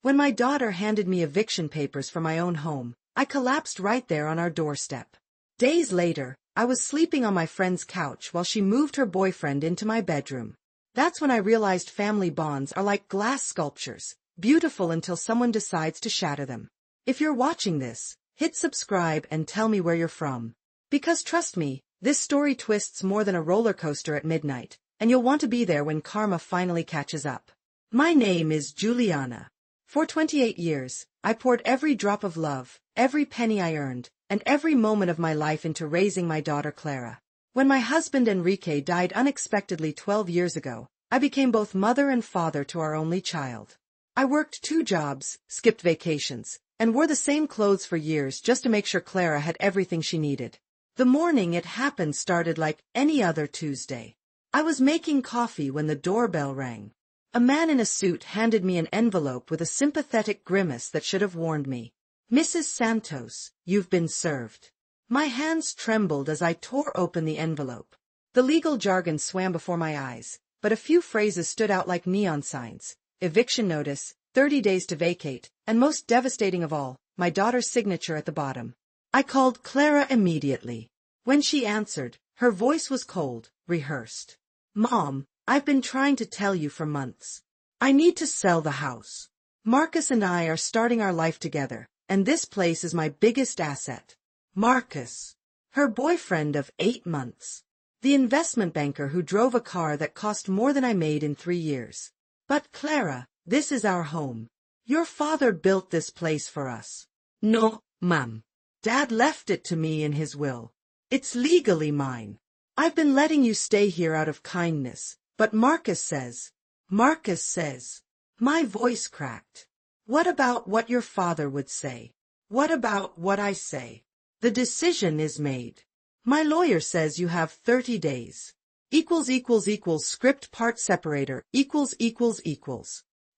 When my daughter handed me eviction papers for my own home, I collapsed right there on our doorstep. Days later, I was sleeping on my friend's couch while she moved her boyfriend into my bedroom. That's when I realized family bonds are like glass sculptures, beautiful until someone decides to shatter them. If you're watching this, hit subscribe and tell me where you're from. Because trust me, this story twists more than a roller coaster at midnight, and you'll want to be there when karma finally catches up. My name is Juliana. For 28 years, I poured every drop of love, every penny I earned, and every moment of my life into raising my daughter Clara. When my husband Enrique died unexpectedly 12 years ago, I became both mother and father to our only child. I worked 2 jobs, skipped vacations, and wore the same clothes for years just to make sure Clara had everything she needed. The morning it happened started like any other Tuesday. I was making coffee when the doorbell rang. A man in a suit handed me an envelope with a sympathetic grimace that should have warned me. "Mrs. Santos, you've been served." My hands trembled as I tore open the envelope. The legal jargon swam before my eyes, but a few phrases stood out like neon signs. Eviction notice, 30 days to vacate, and most devastating of all, my daughter's signature at the bottom. I called Clara immediately. When she answered, her voice was cold, rehearsed. "Mom, I've been trying to tell you for months. I need to sell the house. Marcus and I are starting our life together, and this place is my biggest asset." Marcus. Her boyfriend of 8 months. The investment banker who drove a car that cost more than I made in 3 years. "But Clara, this is our home. Your father built this place for us." "No, Mom. Dad left it to me in his will. It's legally mine. I've been letting you stay here out of kindness, but Marcus says. My voice cracked. "What about what your father would say? What about what I say? The decision is made. My lawyer says you have 30 days. Script part separator, equals.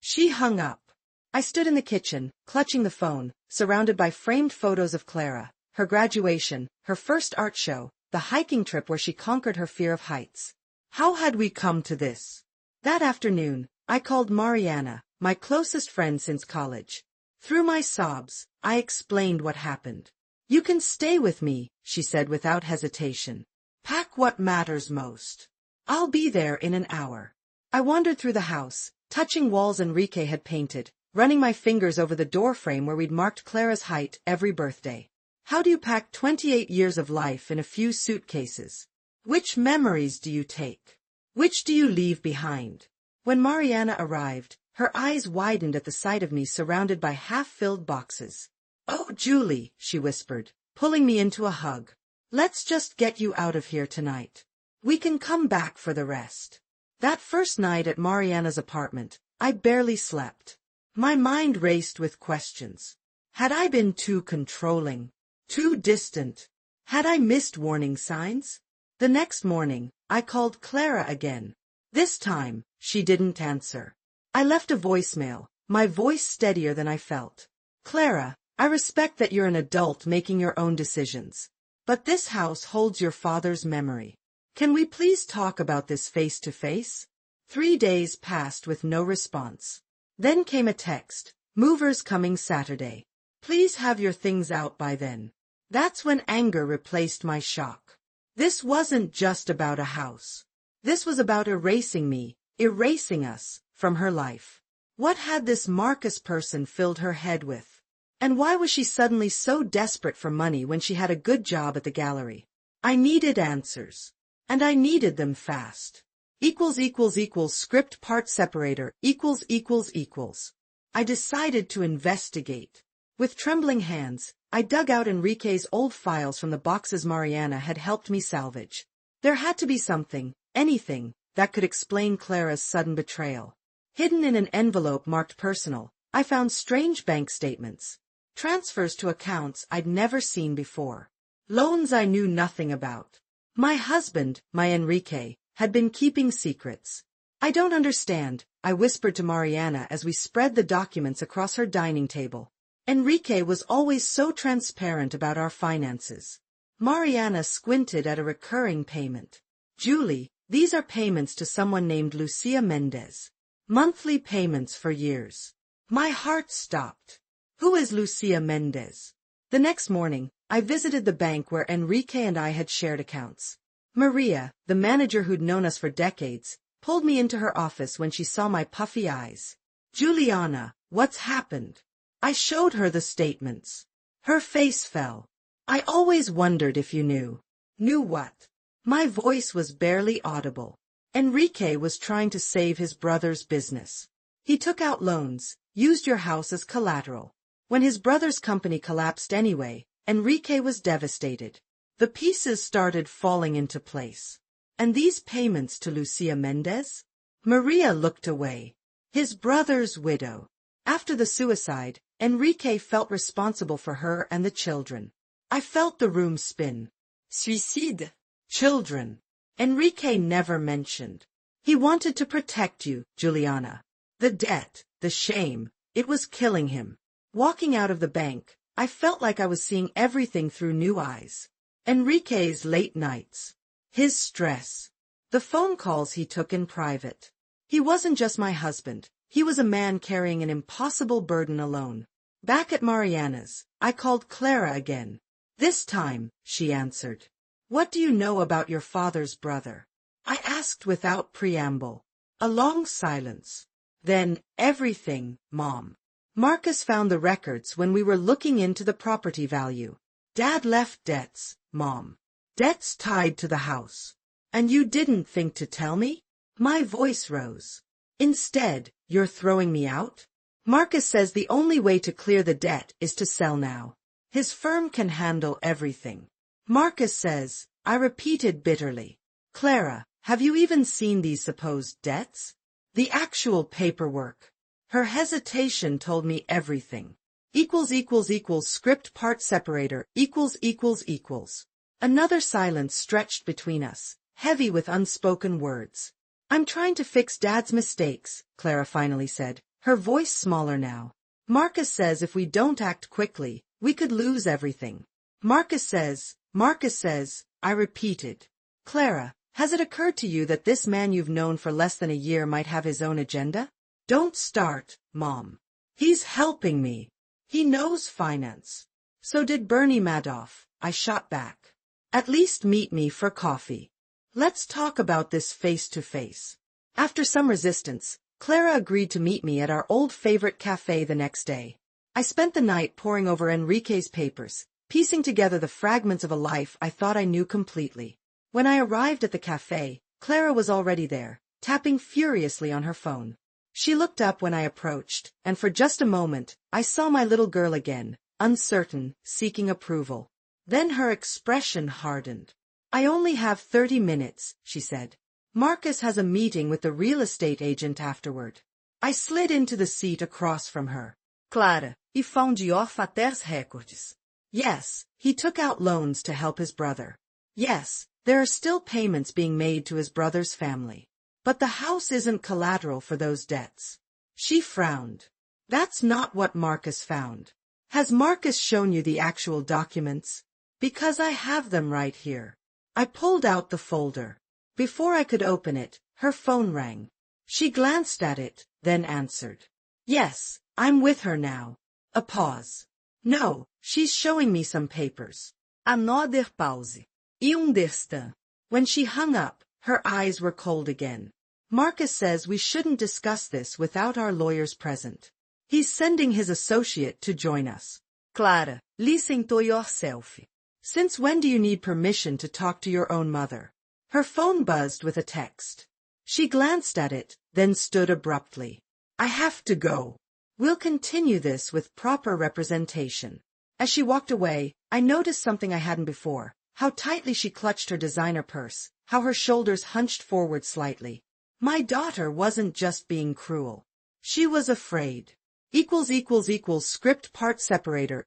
She hung up. I stood in the kitchen, clutching the phone, surrounded by framed photos of Clara, her graduation, her first art show, the hiking trip where she conquered her fear of heights. How had we come to this? That afternoon, I called Mariana, my closest friend since college. Through my sobs, I explained what happened. "You can stay with me," she said without hesitation. "Pack what matters most. I'll be there in an hour." I wandered through the house, touching walls Enrique had painted, running my fingers over the doorframe where we'd marked Clara's height every birthday. How do you pack 28 years of life in a few suitcases? Which memories do you take? Which do you leave behind? When Mariana arrived, her eyes widened at the sight of me surrounded by half-filled boxes. "Oh, Julie," she whispered, pulling me into a hug. "Let's just get you out of here tonight. We can come back for the rest." That first night at Mariana's apartment, I barely slept. My mind raced with questions. Had I been too controlling? Too distant? Had I missed warning signs? The next morning, I called Clara again. This time, she didn't answer. I left a voicemail, my voice steadier than I felt. "Clara, I respect that you're an adult making your own decisions. But this house holds your father's memory. Can we please talk about this face to face?" 3 days passed with no response. Then came a text, "Movers coming Saturday. Please have your things out by then." That's when anger replaced my shock. This wasn't just about a house. This was about erasing me, erasing us, from her life. What had this Marcus person filled her head with? And why was she suddenly so desperate for money when she had a good job at the gallery? I needed answers. And I needed them fast. Script part separator, equals. I decided to investigate. With trembling hands, I dug out Enrique's old files from the boxes Mariana had helped me salvage. There had to be something, anything, that could explain Clara's sudden betrayal. Hidden in an envelope marked personal, I found strange bank statements. Transfers to accounts I'd never seen before. Loans I knew nothing about. My husband, my Enrique, had been keeping secrets. "I don't understand," I whispered to Mariana as we spread the documents across her dining table. Enrique was always so transparent about our finances. Mariana squinted at a recurring payment. "Julie, these are payments to someone named Lucia Mendez. Monthly payments for years. My heart stopped. Who is Lucia Mendez? The next morning, I visited the bank where Enrique and I had shared accounts. Maria, the manager who'd known us for decades, pulled me into her office when she saw my puffy eyes. Juliana, what's happened? I showed her the statements. Her face fell. I always wondered if you knew. Knew what? My voice was barely audible. Enrique was trying to save his brother's business. He took out loans, used your house as collateral. When his brother's company collapsed anyway, Enrique was devastated. The pieces started falling into place. And these payments to Lucia Mendez? Maria looked away. His brother's widow. After the suicide, Enrique felt responsible for her and the children. I felt the room spin. Suicide. Children. Enrique never mentioned. He wanted to protect you, Juliana. The debt, the shame, it was killing him. Walking out of the bank, I felt like I was seeing everything through new eyes. Enrique's late nights. His stress. The phone calls he took in private. He wasn't just my husband, he was a man carrying an impossible burden alone. Back at Mariana's, I called Clara again. This time, she answered. What do you know about your father's brother? I asked without preamble. A long silence. Then, everything, Mom. Marcus found the records when we were looking into the property value. Dad left debts, Mom. Debts tied to the house. And you didn't think to tell me? My voice rose. Instead, you're throwing me out? Marcus says the only way to clear the debt is to sell now. His firm can handle everything. Marcus says, I repeated bitterly. Clara, have you even seen these supposed debts? The actual paperwork. Her hesitation told me everything. Script part separator, Another silence stretched between us, heavy with unspoken words. I'm trying to fix Dad's mistakes, Clara finally said, her voice smaller now. Marcus says if we don't act quickly, we could lose everything. Marcus says, I repeated. Clara, has it occurred to you that this man you've known for less than a year might have his own agenda? Don't start, Mom. He's helping me. He knows finance. So did Bernie Madoff, I shot back. At least meet me for coffee. Let's talk about this face to face. After some resistance, Clara agreed to meet me at our old favorite cafe the next day. I spent the night poring over Enrique's papers, piecing together the fragments of a life I thought I knew completely. When I arrived at the cafe, Clara was already there, tapping furiously on her phone. She looked up when I approached, and for just a moment, I saw my little girl again, uncertain, seeking approval. Then her expression hardened. I only have 30 minutes, she said. Marcus has a meeting with the real estate agent afterward. I slid into the seat across from her. Clara, he found your father's records. Yes, he took out loans to help his brother. Yes, there are still payments being made to his brother's family. But the house isn't collateral for those debts. She frowned. That's not what Marcus found. Has Marcus shown you the actual documents? Because I have them right here. I pulled out the folder. Before I could open it, her phone rang. She glanced at it, then answered. Yes, I'm with her now. A pause. No, she's showing me some papers. Another pause. Destin. When she hung up, her eyes were cold again. Marcus says we shouldn't discuss this without our lawyers present. He's sending his associate to join us. Clara, listen to yourself. Since when do you need permission to talk to your own mother? Her phone buzzed with a text. She glanced at it, then stood abruptly. I have to go. We'll continue this with proper representation. As she walked away, I noticed something I hadn't before. How tightly she clutched her designer purse, how her shoulders hunched forward slightly. My daughter wasn't just being cruel. She was afraid. Script part separator,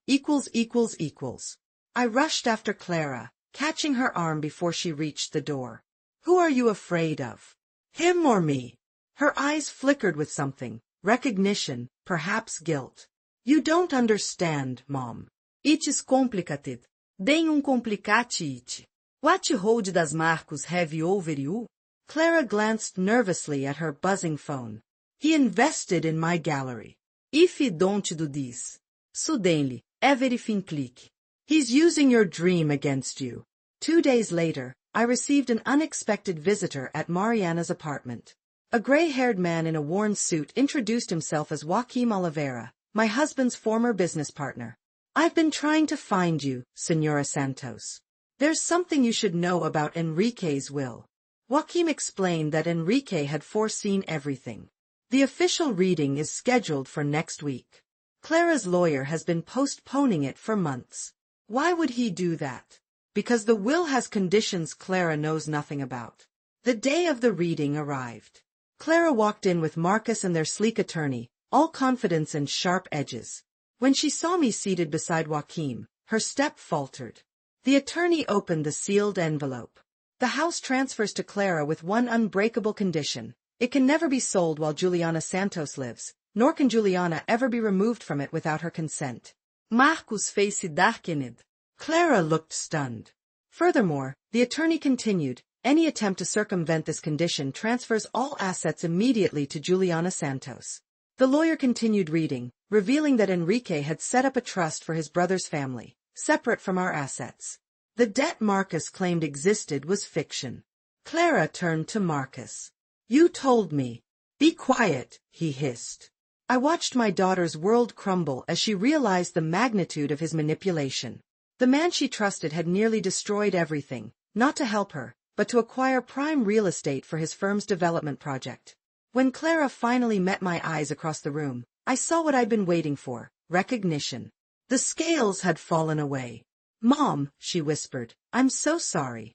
I rushed after Clara, catching her arm before she reached the door. Who are you afraid of? Him or me? Her eyes flickered with something, recognition, perhaps guilt. You don't understand, Mom. It's complicated. Deem complicate it. What hold does Marcus have over you? Clara glanced nervously at her buzzing phone. He invested in my gallery. If don't do this, suddenly, everything click. He's using your dream against you. 2 days later, I received an unexpected visitor at Mariana's apartment. A gray-haired man in a worn suit introduced himself as Joaquim Oliveira, my husband's former business partner. I've been trying to find you, Senora Santos. There's something you should know about Enrique's will. Joaquim explained that Enrique had foreseen everything. The official reading is scheduled for next week. Clara's lawyer has been postponing it for months. Why would he do that? Because the will has conditions Clara knows nothing about. The day of the reading arrived. Clara walked in with Marcus and their sleek attorney, all confidence and sharp edges. When she saw me seated beside Joaquim, her step faltered. The attorney opened the sealed envelope. The house transfers to Clara with one unbreakable condition. It can never be sold while Juliana Santos lives, nor can Juliana ever be removed from it without her consent. Marcus' face darkened. Clara looked stunned. Furthermore, the attorney continued, any attempt to circumvent this condition transfers all assets immediately to Juliana Santos. The lawyer continued reading, revealing that Enrique had set up a trust for his brother's family, separate from our assets. The debt Marcus claimed existed was fiction. Clara turned to Marcus. You told me. Be quiet, he hissed. I watched my daughter's world crumble as she realized the magnitude of his manipulation. The man she trusted had nearly destroyed everything, not to help her, but to acquire prime real estate for his firm's development project. When Clara finally met my eyes across the room, I saw what I'd been waiting for, recognition. The scales had fallen away. Mom, she whispered, I'm so sorry.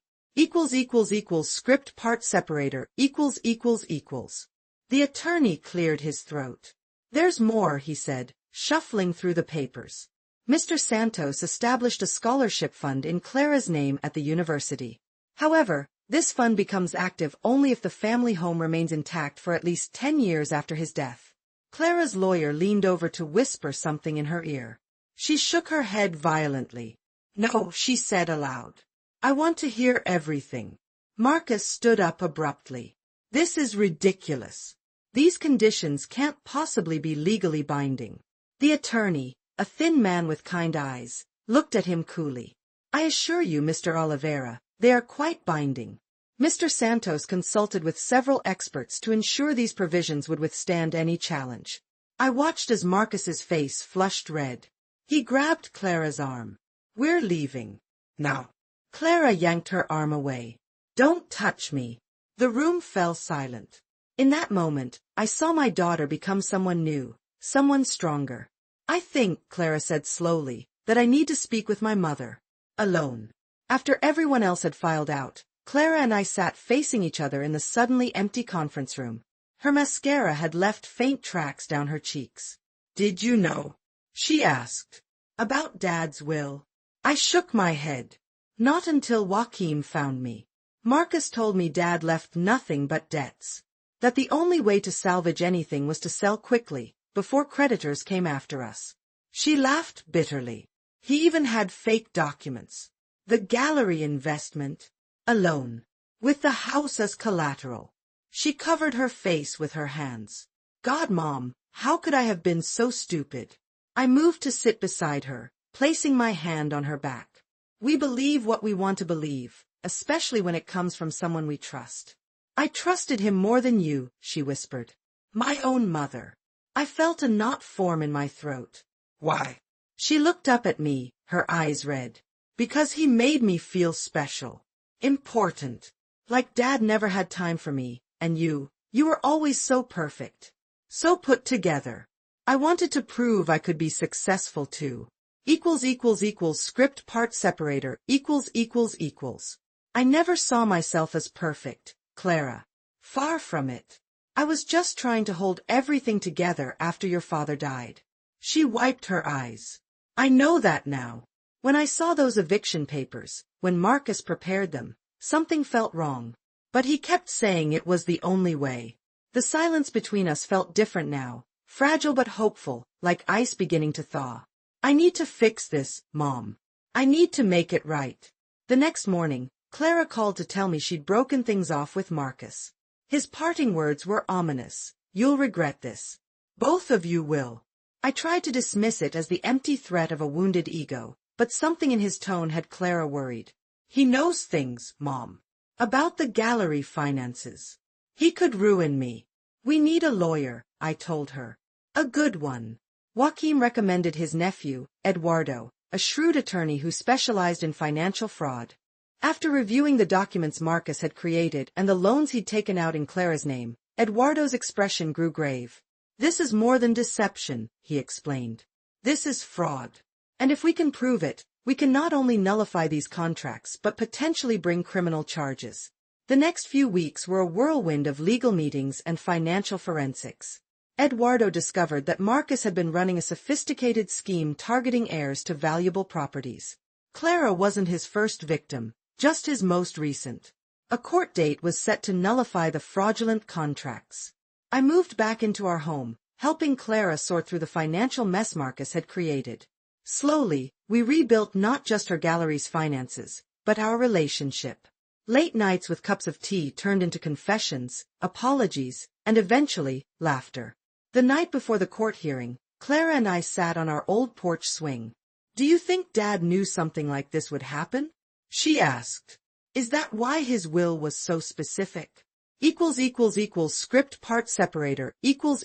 Script part separator, The attorney cleared his throat. There's more, he said, shuffling through the papers. Mr. Santos established a scholarship fund in Clara's name at the university. However, this fund becomes active only if the family home remains intact for at least 10 years after his death. Clara's lawyer leaned over to whisper something in her ear. She shook her head violently. No, she said aloud. I want to hear everything. Marcus stood up abruptly. This is ridiculous. These conditions can't possibly be legally binding. The attorney, a thin man with kind eyes, looked at him coolly. I assure you, Mr. Oliveira, they are quite binding. Mr. Santos consulted with several experts to ensure these provisions would withstand any challenge. I watched as Marcus's face flushed red. He grabbed Clara's arm. We're leaving. Now. Clara yanked her arm away. Don't touch me. The room fell silent. In that moment, I saw my daughter become someone new, someone stronger. I think, Clara said slowly, that I need to speak with my mother. Alone. After everyone else had filed out, Clara and I sat facing each other in the suddenly empty conference room. Her mascara had left faint tracks down her cheeks. Did you know? She asked. About Dad's will. I shook my head. Not until Joaquim found me. Marcus told me Dad left nothing but debts. That the only way to salvage anything was to sell quickly, before creditors came after us. She laughed bitterly. He even had fake documents. The gallery investment. Alone. With the house as collateral. She covered her face with her hands. God, Mom, how could I have been so stupid? I moved to sit beside her, placing my hand on her back. We believe what we want to believe, especially when it comes from someone we trust. I trusted him more than you, she whispered. My own mother. I felt a knot form in my throat. Why? She looked up at me, her eyes red. Because he made me feel special. Important. Like Dad never had time for me, and you were always so perfect. So put together. I wanted to prove I could be successful too. Script part separator, I never saw myself as perfect, Clara. Far from it. I was just trying to hold everything together after your father died. She wiped her eyes. I know that now. When I saw those eviction papers, when Marcus prepared them, something felt wrong. But he kept saying it was the only way. The silence between us felt different now, fragile but hopeful, like ice beginning to thaw. I need to fix this, Mom. I need to make it right. The next morning, Clara called to tell me she'd broken things off with Marcus. His parting words were ominous. You'll regret this. Both of you will. I tried to dismiss it as the empty threat of a wounded ego, but something in his tone had Clara worried. He knows things, Mom. About the gallery finances. He could ruin me. We need a lawyer, I told her. A good one. Joaquim recommended his nephew, Eduardo, a shrewd attorney who specialized in financial fraud. After reviewing the documents Marcus had created and the loans he'd taken out in Clara's name, Eduardo's expression grew grave. This is more than deception, he explained. This is fraud. And if we can prove it, we can not only nullify these contracts but potentially bring criminal charges. The next few weeks were a whirlwind of legal meetings and financial forensics. Eduardo discovered that Marcus had been running a sophisticated scheme targeting heirs to valuable properties. Clara wasn't his first victim, just his most recent. A court date was set to nullify the fraudulent contracts. I moved back into our home, helping Clara sort through the financial mess Marcus had created. Slowly, we rebuilt not just her gallery's finances, but our relationship. Late nights with cups of tea turned into confessions, apologies, and eventually, laughter. The night before the court hearing, Clara and I sat on our old porch swing. "Do you think Dad knew something like this would happen?" she asked. "Is that why his will was so specific? Script part separator equals.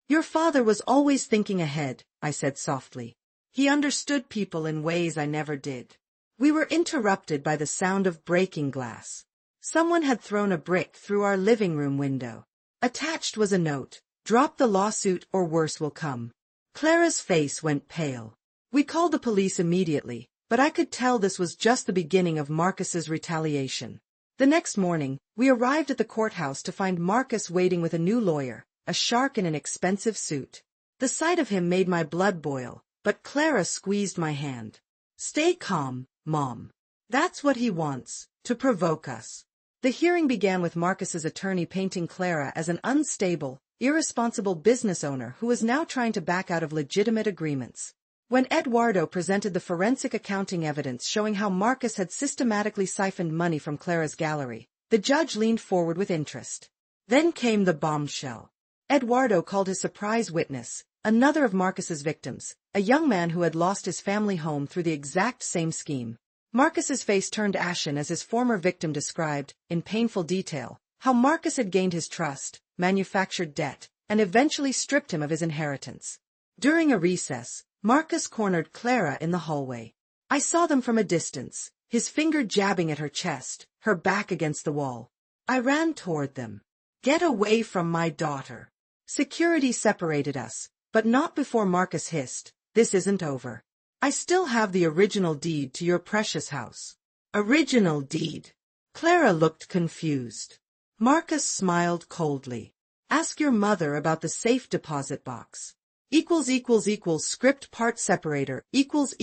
Your father was always thinking ahead," I said softly. "He understood people in ways I never did." We were interrupted by the sound of breaking glass. Someone had thrown a brick through our living room window. Attached was a note, "Drop the lawsuit or worse will come." Clara's face went pale. We called the police immediately, but I could tell this was just the beginning of Marcus's retaliation. The next morning, we arrived at the courthouse to find Marcus waiting with a new lawyer, a shark in an expensive suit. The sight of him made my blood boil, but Clara squeezed my hand. "Stay calm, Mom. That's what he wants, to provoke us." The hearing began with Marcus's attorney painting Clara as an unstable, irresponsible business owner who was now trying to back out of legitimate agreements. When Eduardo presented the forensic accounting evidence showing how Marcus had systematically siphoned money from Clara's gallery, the judge leaned forward with interest. Then came the bombshell. Eduardo called his surprise witness, another of Marcus's victims, a young man who had lost his family home through the exact same scheme. Marcus's face turned ashen as his former victim described, in painful detail, how Marcus had gained his trust, manufactured debt, and eventually stripped him of his inheritance. During a recess, Marcus cornered Clara in the hallway. I saw them from a distance, his finger jabbing at her chest, her back against the wall. I ran toward them. "Get away from my daughter." Security separated us, but not before Marcus hissed, "This isn't over. I still have the original deed to your precious house." "Original deed?" Clara looked confused. Marcus smiled coldly. "Ask your mother about the safe deposit box." Script part separator equals.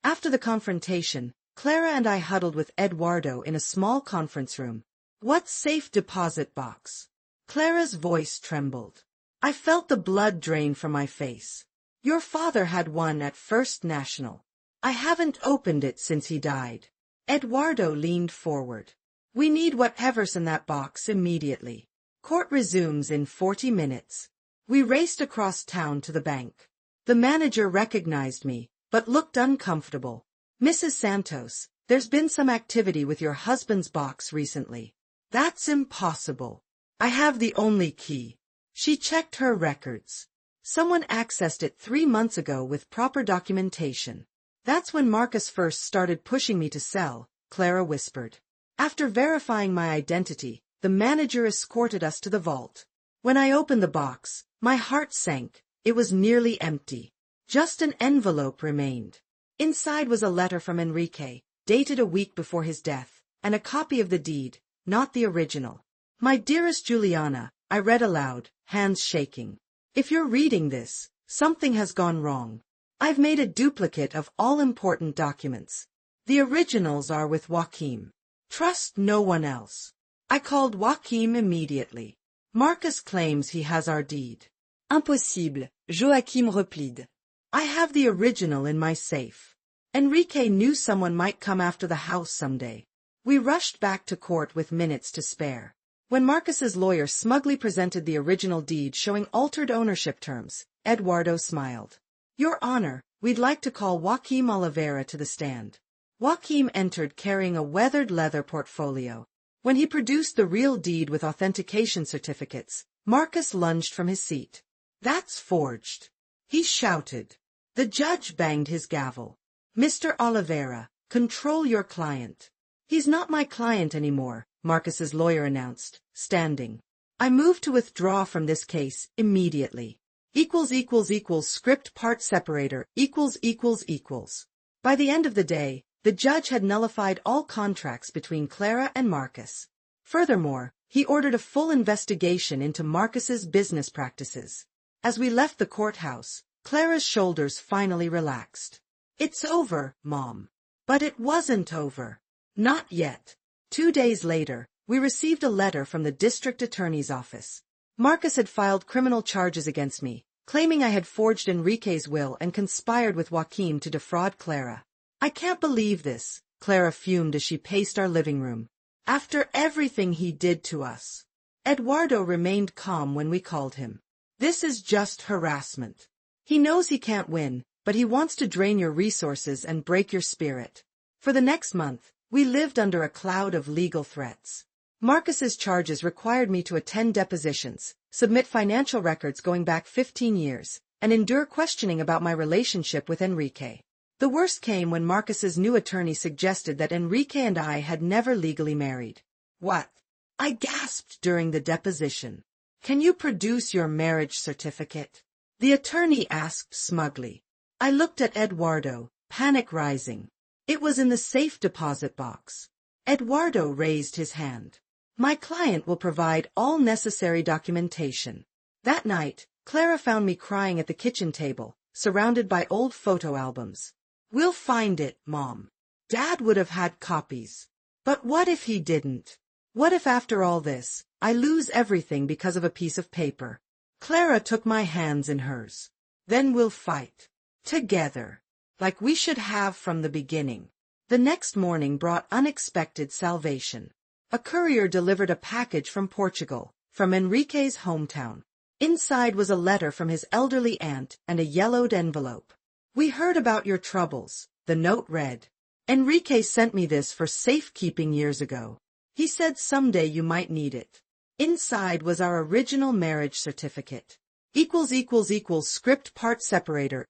After the confrontation, Clara and I huddled with Eduardo in a small conference room. "What safe deposit box?" Clara's voice trembled. I felt the blood drain from my face. "Your father had one at First National. I haven't opened it since he died." Eduardo leaned forward. "We need whatever's in that box immediately. Court resumes in 40 minutes. We raced across town to the bank. The manager recognized me, but looked uncomfortable. "Mrs. Santos, there's been some activity with your husband's box recently." "That's impossible. I have the only key." She checked her records. "Someone accessed it 3 months ago with proper documentation." "That's when Marcus first started pushing me to sell," Clara whispered. After verifying my identity, the manager escorted us to the vault. When I opened the box, my heart sank. It was nearly empty. Just an envelope remained. Inside was a letter from Enrique, dated a week before his death, and a copy of the deed, not the original. "My dearest Juliana," I read aloud, hands shaking. "If you're reading this, something has gone wrong. I've made a duplicate of all important documents. The originals are with Joaquim. Trust no one else." I called Joaquim immediately. "Marcus claims he has our deed." "Impossible," Joachim replied. "I have the original in my safe. Enrique knew someone might come after the house someday." We rushed back to court with minutes to spare. When Marcus's lawyer smugly presented the original deed showing altered ownership terms, Eduardo smiled. Your Honor, we'd like to call Joaquim Oliveira to the stand. Joaquim entered carrying a weathered leather portfolio. When he produced the real deed with authentication certificates, Marcus lunged from his seat. That's forged, he shouted. The judge banged his gavel. Mr. Oliveira, control your client. He's not my client anymore, Marcus's lawyer announced, standing. I move to withdraw from this case immediately. Script part separator, By the end of the day, the judge had nullified all contracts between Clara and Marcus. Furthermore, he ordered a full investigation into Marcus's business practices. As we left the courthouse, Clara's shoulders finally relaxed. It's over, Mom. But it wasn't over. Not yet. 2 days later, we received a letter from the district attorney's office. Marcus had filed criminal charges against me, claiming I had forged Enrique's will and conspired with Joaquim to defraud Clara. I can't believe this, Clara fumed as she paced our living room. After everything he did to us. Eduardo remained calm when we called him. This is just harassment. He knows he can't win, but he wants to drain your resources and break your spirit. For the next month, we lived under a cloud of legal threats. Marcus's charges required me to attend depositions, submit financial records going back 15 years, and endure questioning about my relationship with Enrique. The worst came when Marcus's new attorney suggested that Enrique and I had never legally married. What? I gasped during the deposition. Can you produce your marriage certificate? The attorney asked smugly. I looked at Eduardo, panic rising. It was in the safe deposit box. Eduardo raised his hand. My client will provide all necessary documentation. That night, Clara found me crying at the kitchen table, surrounded by old photo albums. We'll find it, Mom. Dad would have had copies. But what if he didn't? What if after all this, I lose everything because of a piece of paper? Clara took my hands in hers. Then we'll fight. Together. Like we should have from the beginning. The next morning brought unexpected salvation. A courier delivered a package from Portugal, from Enrique's hometown. Inside was a letter from his elderly aunt and a yellowed envelope. We heard about your troubles, the note read. Enrique sent me this for safekeeping years ago. He said someday you might need it. Inside was our original marriage certificate. Script part separator,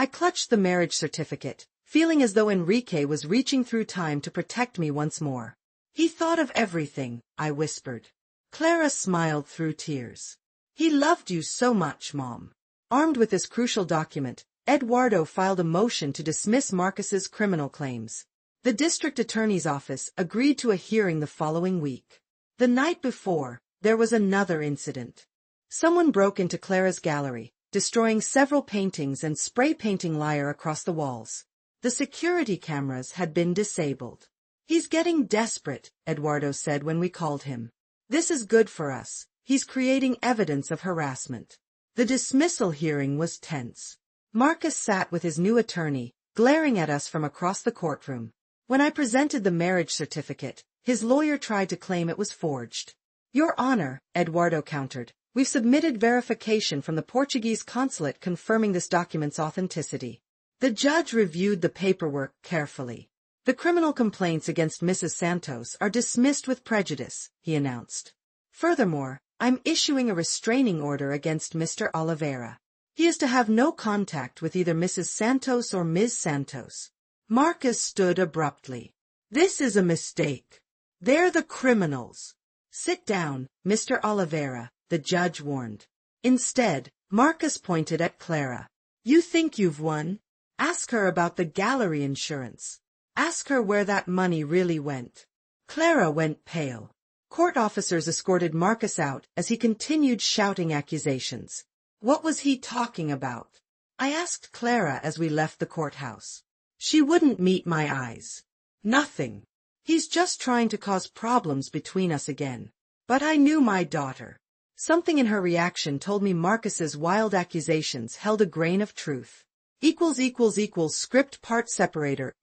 I clutched the marriage certificate, feeling as though Enrique was reaching through time to protect me once more. He thought of everything, I whispered. Clara smiled through tears. He loved you so much, Mom. Armed with this crucial document, Eduardo filed a motion to dismiss Marcus's criminal claims. The district attorney's office agreed to a hearing the following week. The night before, there was another incident. Someone broke into Clara's gallery, destroying several paintings and spray painting Liar across the walls. The security cameras had been disabled. He's getting desperate, Eduardo said when we called him. This is good for us. He's creating evidence of harassment. The dismissal hearing was tense. Marcus sat with his new attorney, glaring at us from across the courtroom. When I presented the marriage certificate, his lawyer tried to claim it was forged. Your Honor, Eduardo countered, we've submitted verification from the Portuguese consulate confirming this document's authenticity. The judge reviewed the paperwork carefully. The criminal complaints against Mrs. Santos are dismissed with prejudice, he announced. Furthermore, I'm issuing a restraining order against Mr. Oliveira. He is to have no contact with either Mrs. Santos or Ms. Santos. Marcus stood abruptly. This is a mistake. They're the criminals. Sit down, Mr. Oliveira, the judge warned. Instead, Marcus pointed at Clara. You think you've won? Ask her about the gallery insurance. Ask her where that money really went. Clara went pale. Court officers escorted Marcus out as he continued shouting accusations. What was he talking about? I asked Clara as we left the courthouse. She wouldn't meet my eyes. Nothing. He's just trying to cause problems between us again. But I knew my daughter. Something in her reaction told me Marcus's wild accusations held a grain of truth. Script part separator,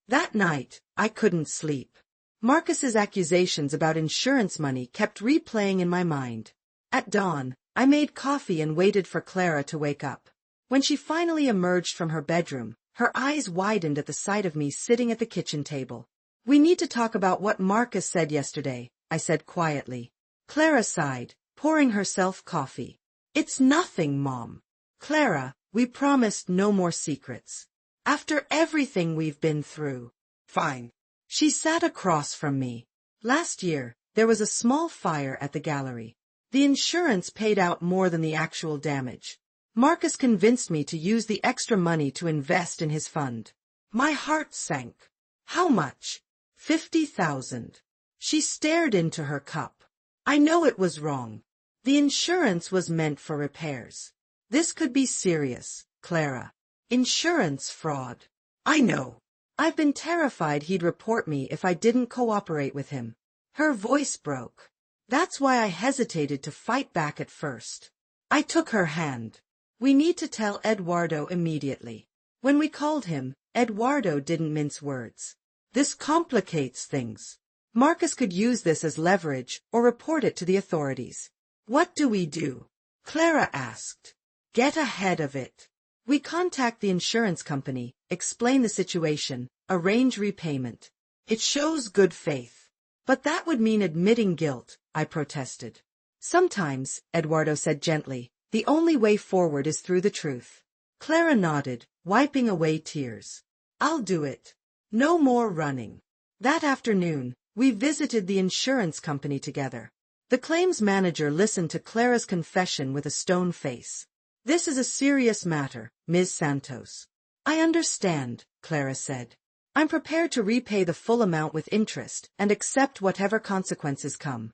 That night, I couldn't sleep. Marcus's accusations about insurance money kept replaying in my mind. At dawn, I made coffee and waited for Clara to wake up. When she finally emerged from her bedroom, her eyes widened at the sight of me sitting at the kitchen table. "We need to talk about what Marcus said yesterday," I said quietly. Clara sighed, pouring herself coffee. "It's nothing, Mom. Clara, we promised no more secrets. After everything we've been through." "Fine." She sat across from me. "Last year, there was a small fire at the gallery. The insurance paid out more than the actual damage. Marcus convinced me to use the extra money to invest in his fund." My heart sank. "How much?" $50,000. She stared into her cup. "I know it was wrong. The insurance was meant for repairs. This could be serious, Clara. Insurance fraud." "I know." "I've been terrified he'd report me if I didn't cooperate with him." Her voice broke. "That's why I hesitated to fight back at first." I took her hand. "We need to tell Eduardo immediately." When we called him, Eduardo didn't mince words. "This complicates things. Marcus could use this as leverage or report it to the authorities." "What do we do?" Clara asked. "Get ahead of it. We contact the insurance company, explain the situation, arrange repayment. It shows good faith." "But that would mean admitting guilt," I protested. "Sometimes," Eduardo said gently, "the only way forward is through the truth." Clara nodded, wiping away tears. "I'll do it. No more running." That afternoon, we visited the insurance company together. The claims manager listened to Clara's confession with a stone face. "This is a serious matter, Ms. Santos." "I understand," Clara said. "I'm prepared to repay the full amount with interest and accept whatever consequences come.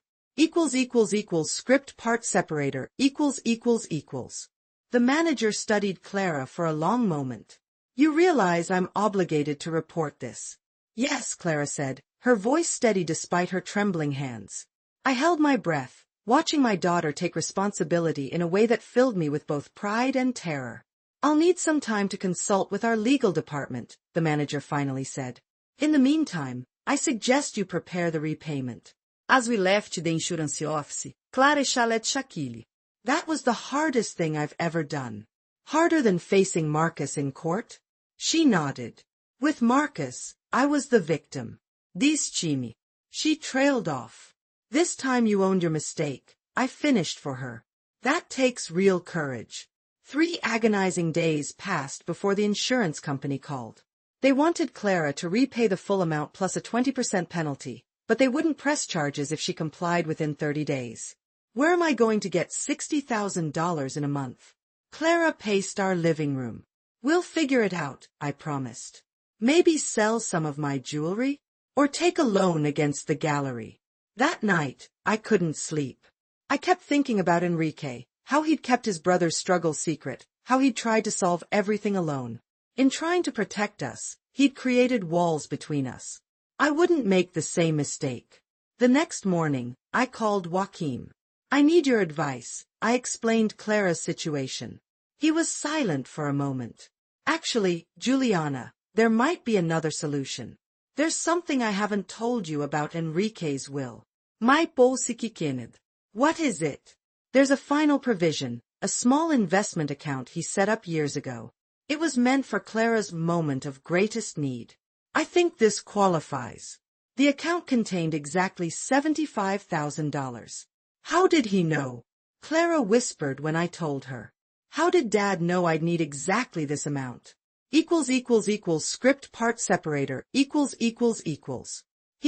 Script part separator, The manager studied Clara for a long moment. "You realize I'm obligated to report this?" "Yes," Clara said, her voice steady despite her trembling hands. I held my breath, watching my daughter take responsibility in a way that filled me with both pride and terror. "I'll need some time to consult with our legal department," the manager finally said. "In the meantime, I suggest you prepare the repayment." As we left the insurance office, Clara led Shaquille. "That was the hardest thing I've ever done." "Harder than facing Marcus in court?" She nodded. "With Marcus, I was the victim. This chimi." She trailed off. "This time you owned your mistake. I finished for her. That takes real courage." 3 agonizing days passed before the insurance company called. They wanted Clara to repay the full amount plus a 20% penalty, but they wouldn't press charges if she complied within 30 days. Where am I going to get $60,000 in a month? Clara paced our living room. "We'll figure it out," I promised. "Maybe sell some of my jewelry? Or take a loan against the gallery." That night, I couldn't sleep. I kept thinking about Enrique, how he'd kept his brother's struggle secret, how he'd tried to solve everything alone. In trying to protect us, he'd created walls between us. I wouldn't make the same mistake. The next morning, I called Joaquim. "I need your advice," I explained Clara's situation. He was silent for a moment. "Actually, Juliana, there might be another solution. There's something I haven't told you about Enrique's will." "My Kenneth." "What is it?" "There's a final provision, a small investment account he set up years ago. It was meant for Clara's moment of greatest need. I think this qualifies." The account contained exactly $75,000. "How did he know?" Clara whispered when I told her. "How did Dad know I'd need exactly this amount?" Script part separator, He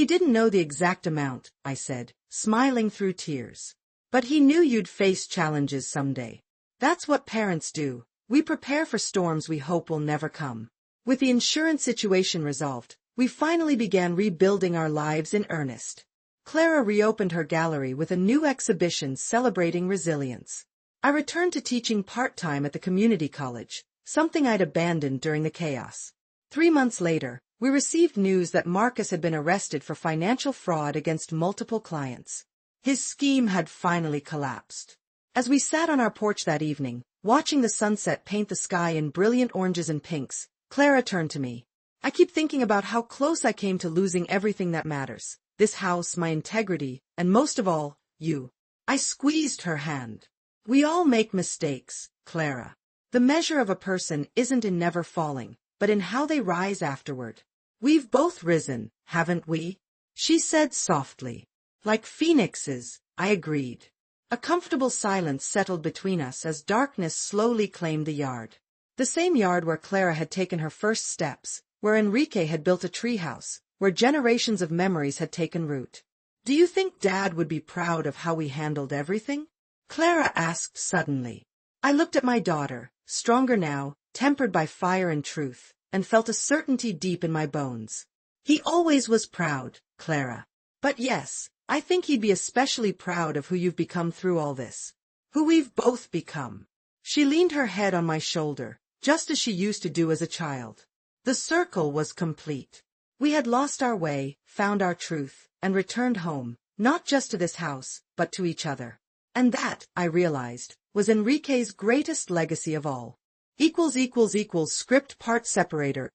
didn't know the exact amount," I said, smiling through tears. "But he knew you'd face challenges someday. That's what parents do. We prepare for storms we hope will never come." With the insurance situation resolved, we finally began rebuilding our lives in earnest. Clara reopened her gallery with a new exhibition celebrating resilience. I returned to teaching part-time at the community college, something I'd abandoned during the chaos. 3 months later, we received news that Marcus had been arrested for financial fraud against multiple clients. His scheme had finally collapsed. As we sat on our porch that evening, watching the sunset paint the sky in brilliant oranges and pinks, Clara turned to me. "I keep thinking about how close I came to losing everything that matters. this house, my integrity, and most of all, you. I squeezed her hand. We all make mistakes, Clara. The measure of a person isn't in never falling, but in how they rise afterward. We've both risen, haven't we? She said softly. Like phoenixes, I agreed. A comfortable silence settled between us as darkness slowly claimed the yard. The same yard where Clara had taken her first steps, where Enrique had built a treehouse, where generations of memories had taken root. Do you think Dad would be proud of how we handled everything? Clara asked suddenly. I looked at my daughter, stronger now, tempered by fire and truth, and felt a certainty deep in my bones. He always was proud, Clara. But yes, I think he'd be especially proud of who you've become through all this. Who we've both become. She leaned her head on my shoulder, just as she used to do as a child. The circle was complete. We had lost our way, found our truth, and returned home, not just to this house, but to each other. And that, I realized, was Enrique's greatest legacy of all. Script part separator,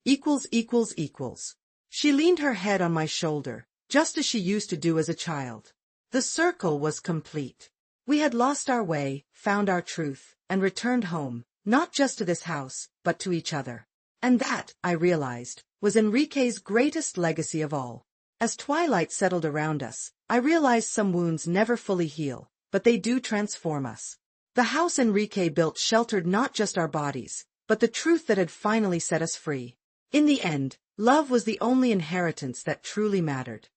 She leaned her head on my shoulder, just as she used to do as a child. The circle was complete. We had lost our way, found our truth, and returned home, not just to this house, but to each other. And that, I realized, was Enrique's greatest legacy of all. As twilight settled around us, I realized some wounds never fully heal, but they do transform us. The house Enrique built sheltered not just our bodies, but the truth that had finally set us free. In the end, love was the only inheritance that truly mattered.